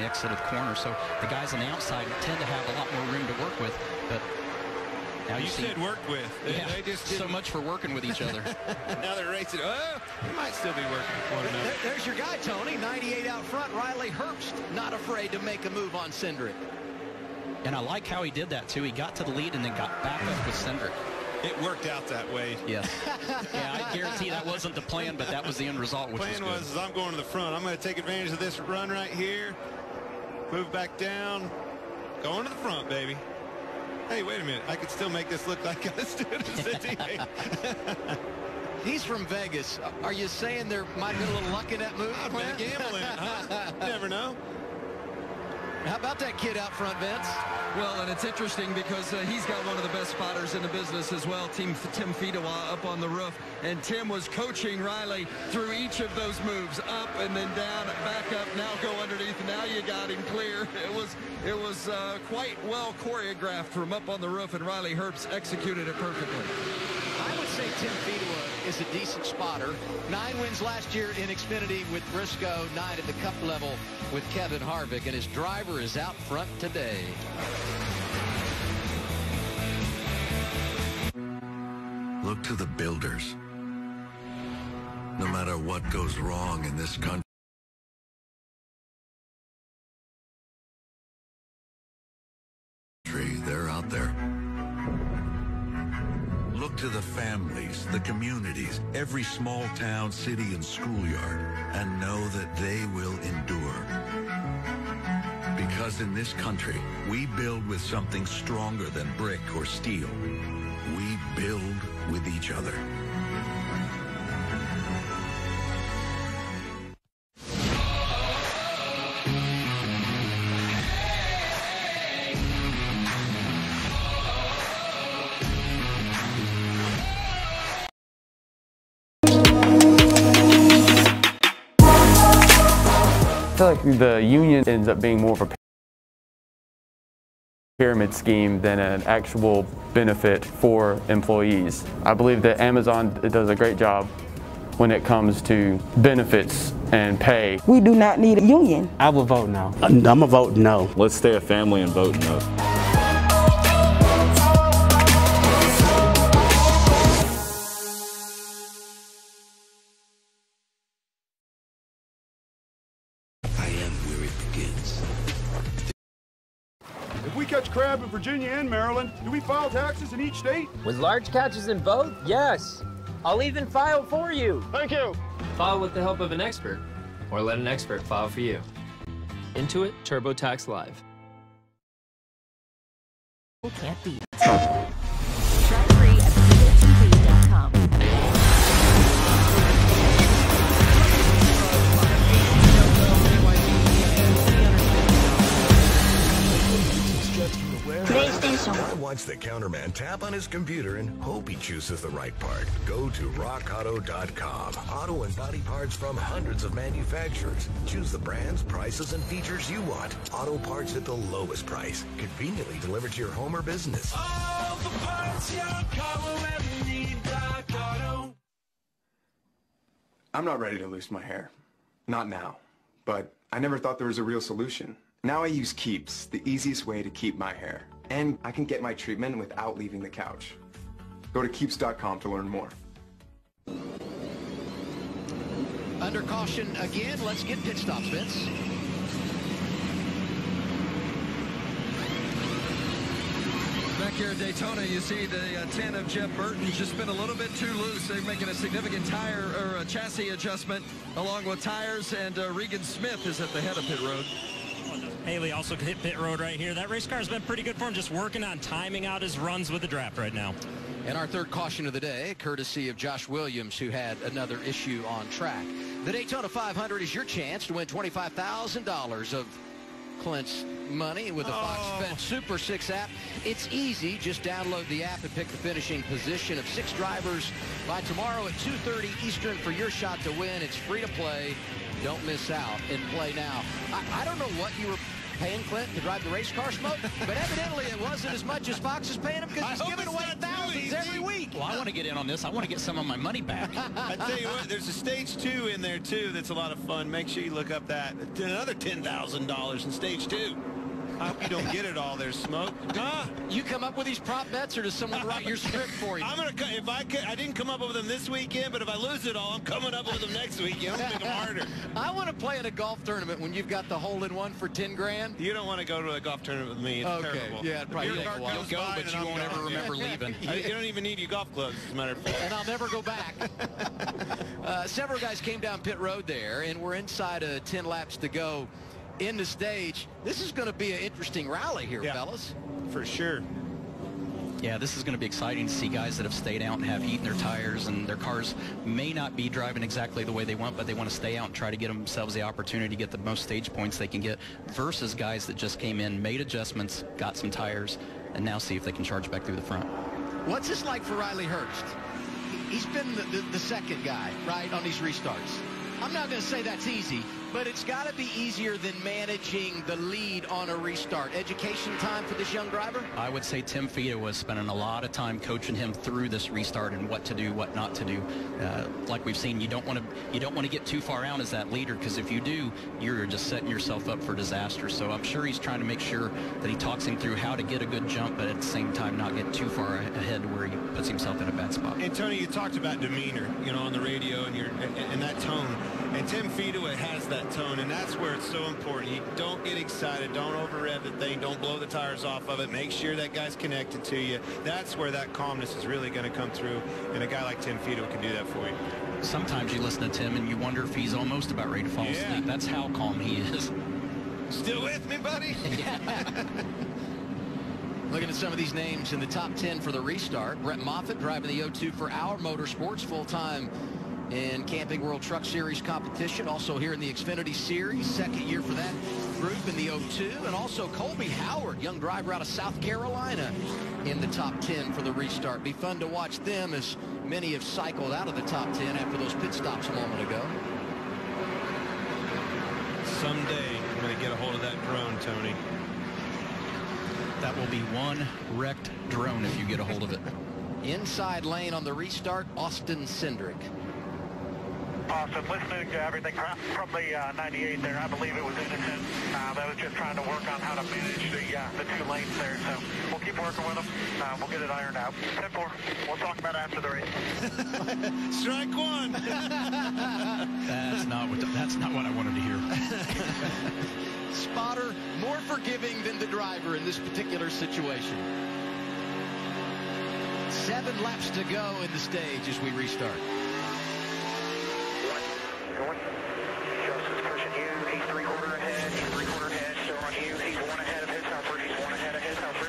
the exit of the corner. So the guys on the outside tend to have a lot more room to work with. But now you said work with. They just so much for working with each other. Now they're racing. Oh, they might still be working with one another. There's your guy, Tony. 98 out front. Riley Herbst not afraid to make a move on Cindric. And I like how he did that, too. He got to the lead and then got back up with Cindric. It worked out that way. Yes. Yeah, I guarantee that wasn't the plan, but that was the end result, which was good. The plan was I'm going to the front. I'm going to take advantage of this run right here. Move back down. Going to the front, baby. Hey, wait a minute. I could still make this look like I stood at 58. He's from Vegas. Are you saying there might be a little luck in that move? I've been gambling, huh? Never know. How about that kid out front, Vince? Well, and it's interesting because he's got one of the best spotters in the business as well, Tim Fedewa up on the roof. And Tim was coaching Riley through each of those moves, up and then down, back up, now go underneath. Now you got him clear. It was quite well choreographed from up on the roof, and Riley Herbst executed it perfectly. I would say Tim Fedewa is a decent spotter. 9 wins last year in Xfinity with Briscoe, 9 at the Cup level with Kevin Harvick, and his driver is out front today. Look to the builders. No matter what goes wrong in this country, they're out there. Look to the families, the communities, every small town, city, and schoolyard, and know that they will endure. Because in this country, we build with something stronger than brick or steel. We build with each other. I feel like the union ends up being more of a pyramid scheme than an actual benefit for employees. I believe that Amazon does a great job when it comes to benefits and pay. We do not need a union. I will vote no. I'm going to vote no. Let's stay a family and vote no. If we catch crab in Virginia and Maryland, do we file taxes in each state? With large catches in both? Yes. I'll even file for you. Thank you. File with the help of an expert, or let an expert file for you. Intuit TurboTax Live. Can't beat. Try free at PureTV.com. Why watch the counterman tap on his computer and hope he chooses the right part? Go to rockauto.com. Auto and body parts from hundreds of manufacturers. Choose the brands, prices, and features you want. Auto parts at the lowest price. Conveniently delivered to your home or business. All the parts your car will ever need. Rock Auto. I'm not ready to lose my hair. Not now. But I never thought there was a real solution. Now I use Keeps, the easiest way to keep my hair. And I can get my treatment without leaving the couch. Go to Keeps.com to learn more. Under caution again. Let's get pit stops, Vince. Back here at Daytona, you see the 10 of Jeff Burton's just been a little bit too loose. They're making a significant tire or a chassis adjustment along with tires, and Regan Smith is at the head of pit road. Haley also hit pit road right here. That race car has been pretty good for him, just working on timing out his runs with the draft right now. And our third caution of the day, courtesy of Josh Williams, who had another issue on track. The Daytona 500 is your chance to win $25,000 of Clint's money with the Fox Bet Super 6 app. It's easy. Just download the app and pick the finishing position of 6 drivers by tomorrow at 2:30 Eastern for your shot to win. It's free to play. Don't miss out and play now. I don't know what you were paying Clint to drive the race car, Smoke, but evidently it wasn't as much as Fox is paying him because he's giving away thousands. happens every week. Well, I want to get in on this. I want to get some of my money back. I tell you what, there's a stage 2 in there too that's a lot of fun. Make sure you look up that. Another $10,000 in stage 2. I hope you don't get it all there, Smoke. Huh? You come up with these prop bets, or does someone write your script for you? I'm gonna. If I didn't come up with them this weekend, but if I lose it all, I'm coming up with them next weekend. I'm gonna make them harder. I want to play in a golf tournament when you've got the hole-in-one for 10 grand. You don't want to go to a golf tournament with me. It's terrible. Yeah, probably. Your car You'll go, but you won't ever remember leaving. You don't even need your golf clubs, as a matter of fact. And I'll never go back. Several guys came down pit road there, and we're inside 10 laps to go in the stage. This is going to be an interesting rally here, fellas. For sure. Yeah, this is going to be exciting to see guys that have stayed out and have heat in their tires, and their cars may not be driving exactly the way they want, but they want to stay out and try to get themselves the opportunity to get the most stage points they can get, versus guys that just came in, made adjustments, got some tires, and now see if they can charge back through the front. What's this like for Riley Hurst? He's been the second guy, right, on these restarts. I'm not going to say that's easy, but it's got to be easier than managing the lead on a restart. Education time for this young driver? I would say Tim Fita was spending a lot of time coaching him through this restart and what to do, what not to do. Like we've seen, you don't want to get too far out as that leader, because if you do, you're just setting yourself up for disaster. So I'm sure he's trying to make sure that he talks him through how to get a good jump, but at the same time not get too far ahead where he puts himself in a bad spot. And Tony, you talked about demeanor, on the radio and that tone. And Tim Fita has that tone, and that's where it's so important. You don't get excited. Don't over-rev the thing. Don't blow the tires off of it. Make sure that guy's connected to you. That's where that calmness is really going to come through, and a guy like Tim Fita can do that for you. Sometimes you listen to Tim and you wonder if he's almost about ready to fall asleep. That's how calm he is. Still with me, buddy? Looking at some of these names in the top 10 for the restart. Brett Moffitt driving the 02 for Our Motorsports, full-time in Camping World Truck Series competition, also here in the Xfinity Series, second year for that group in the 02, and also Colby Howard, young driver out of South Carolina, in the top 10 for the restart. Be fun to watch them, as many have cycled out of the top 10 after those pit stops a moment ago. Someday I'm going to get a hold of that drone, Tony. That will be one wrecked drone if you get a hold of it. Inside lane on the restart, Austin Cindric. Austin, listening to everything from the 98 there, I believe it was innocent. That was just trying to work on how to manage the two lanes there. So we'll keep working with them. We'll get it ironed out. 10-4. We'll talk about it after the race. Strike one. That's not what I wanted to hear. Spotter more forgiving than the driver in this particular situation. 7 laps to go in the stage as we restart. Going. Justin's pushing you. He's 3/4 ahead. He's 3/4 ahead. Still on you. He's 1 ahead of his helper. He's 1 ahead of his helper.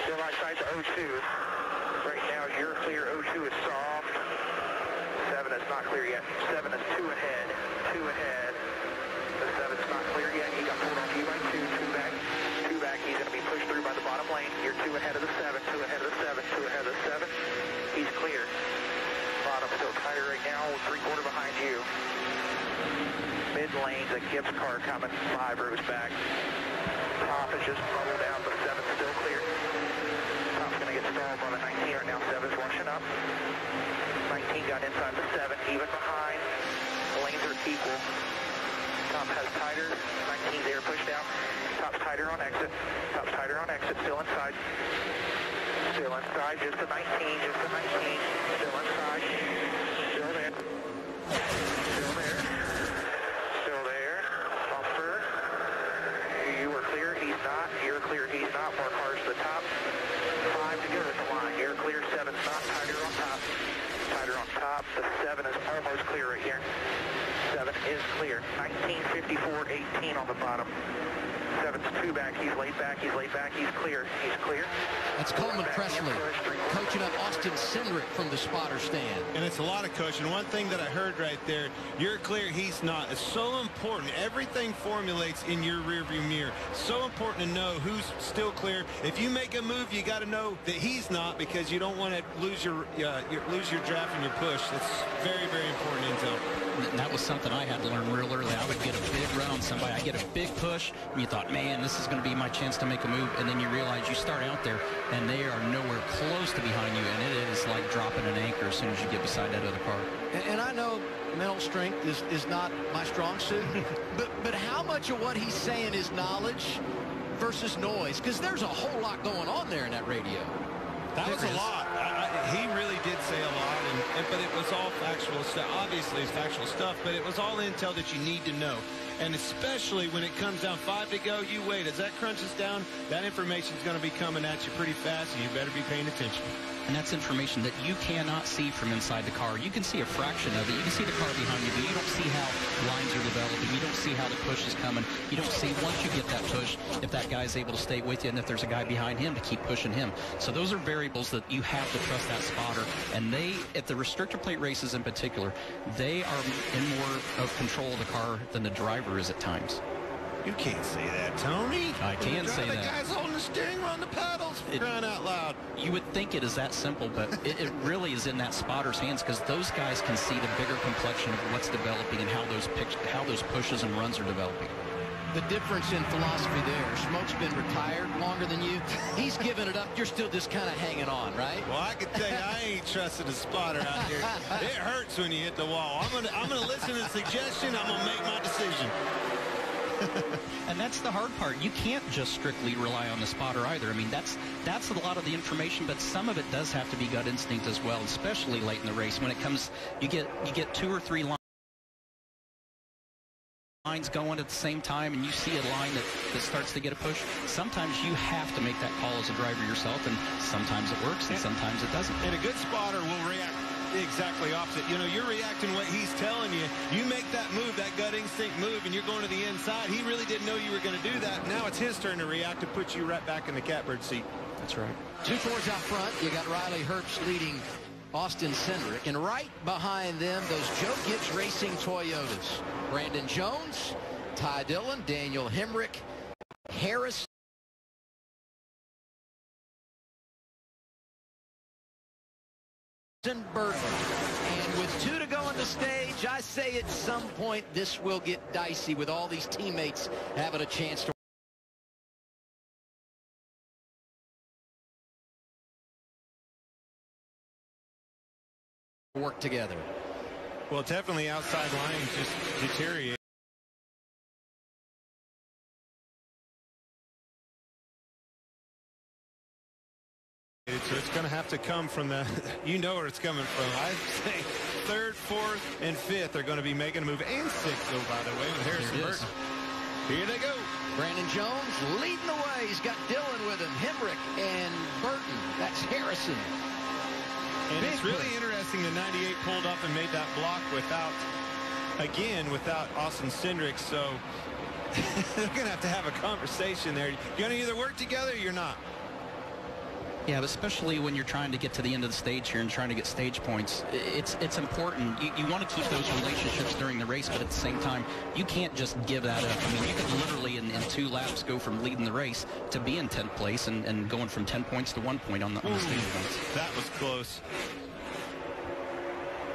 Still outside the 02. Right now, you're clear. 02 is soft. 7 is not clear yet. 7 is 2 ahead. 2 ahead. The 7 is not clear yet. He got pulled off you by 2. 2 back. 2 back. He's going to be pushed through by the bottom lane. You're 2 ahead of the 7. 2 ahead of the 7. 2 ahead of the 7. He's clear. Bottom still tighter right now. 3/4 behind you. Mid lanes, a Gibbs car coming 5 rows back. Top is just bubbled down, but 7's still clear. Top's going to get stalled by the 19 right now. 7's washing up. 19 got inside the 7, even behind. The lanes are equal. Top has tighter. 19's there pushed out. Top's tighter on exit. Top's tighter on exit. Still inside. Still inside. Just a 19. Just a 19. Still inside. Still there. Still there. Still there. Bumper. You were clear. He's not. You're clear. He's not. More cars to the top. 5 to go at the line. You're clear. 7's not. Tighter on top. Tighter on top. The 7 is almost clear right here. 7 is clear. 1954-18 on the bottom. 7's 2 back. He's laid back. He's laid back. He's clear. He's clear. That's Coleman Presley coaching up Austin Cindric from the spotter stand. And it's a lot of coaching. One thing that I heard right there, you're clear, he's not. It's so important. Everything formulates in your rearview mirror. So important to know who's still clear. If you make a move, you got to know that he's not, because you don't want to lose your draft and your push. That's very, very important intel. And that was something I had to learn real early. I would get a big run on somebody. I get a big push, and you thought, man, this is going to be my chance to make a move. And then you realize you start out there, and they are nowhere close to behind you, and it is like dropping an anchor as soon as you get beside that other car. And I know mental strength is not my strong suit, but how much of what he's saying is knowledge versus noise? Because there's a whole lot going on there in that radio. That was a lot. He really did say a lot, but it was all factual stuff. Obviously, it's factual stuff, but it was all intel that you need to know. And especially when it comes down 5 to go, you wait. As that crunches down, that information is going to be coming at you pretty fast, and you better be paying attention. And that's information that you cannot see from inside the car. You can see a fraction of it. You can see the car behind you, but you don't see how lines are developing. You don't see how the push is coming. You don't see, once you get that push, if that guy's able to stay with you and if there's a guy behind him to keep pushing him. So those are variables that you have to trust that spotter. And they, at the restrictor plate races in particular, they are in more of control of the car than the driver is at times. You can't say that, Tony. I can say that. The guy's holding the steering wheel on the paddles, for crying out loud. You would think it is that simple, but it really is in that spotter's hands, because those guys can see the bigger complexion of what's developing and how those pushes and runs are developing. The difference in philosophy there. Smoke's been retired longer than you. He's given it up. You're still just kind of hanging on, right? Well, I can tell you, I ain't trusting a spotter out here. It hurts when you hit the wall. I'm gonna listen to the suggestion. I'm gonna make my decision. And that's the hard part. You can't just strictly rely on the spotter either. I mean, that's a lot of the information, but some of it does have to be gut instinct as well, especially late in the race. When it comes, you get 2 or 3 lines going at the same time, and you see a line that starts to get a push. Sometimes you have to make that call as a driver yourself, and sometimes it works, and sometimes it doesn't. And a good spotter will react exactly opposite. You know, you're reacting what he's telling you. You make that move, that gut instinct move, and you're going to the inside. He really didn't know you were going to do that. Now it's his turn to react, to put you right back in the catbird seat. That's right. 2 cars out front. You got Riley Herbst leading Austin Cindric, and right behind them, those Joe Gibbs Racing Toyotas. Brandon Jones, Ty Dillon, Daniel Hemrick, Harris, and Burton. And with 2 to go on the stage, I say at some point this will get dicey with all these teammates having a chance to work together. Well, definitely outside lines just deteriorate. So it's going to have to come from the, you know where it's coming from. I say 3rd, 4th, and 5th are going to be making a move, and 6th, though, by the way, with Harrison Burton. Here they go. Brandon Jones leading the way. He's got Dillon with him, Hemrick and Burton. That's Harrison. And it's really interesting that 98 pulled up and made that block without Austin Cindric. So they're going to have a conversation there. You're going to either work together or you're not. Yeah, but especially when you're trying to get to the end of the stage here and trying to get stage points, it's important. You want to keep those relationships during the race, but at the same time, you can't just give that up. I mean, you could literally in 2 laps go from leading the race to be in 10th place and going from 10 points to 1 point on the stage points. That was close.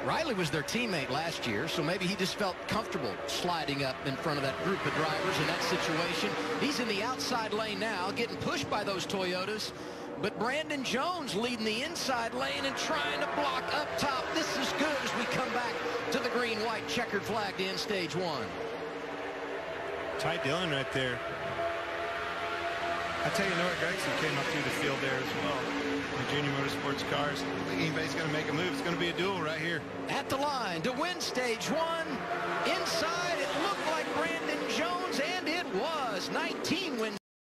Riley was their teammate last year, so maybe he just felt comfortable sliding up in front of that group of drivers in that situation. He's in the outside lane now, getting pushed by those Toyotas. But Brandon Jones leading the inside lane and trying to block up top. This is good as we come back to the green-white checkered flag to end stage 1. Ty Dillon right there. I tell you, Noah Gregson came up through the field there as well. The Junior Motorsports cars. I don't think anybody's going to make a move. It's going to be a duel right here. At the line to win stage 1. Inside, it looked like Brandon Jones, and it was. 19 wins.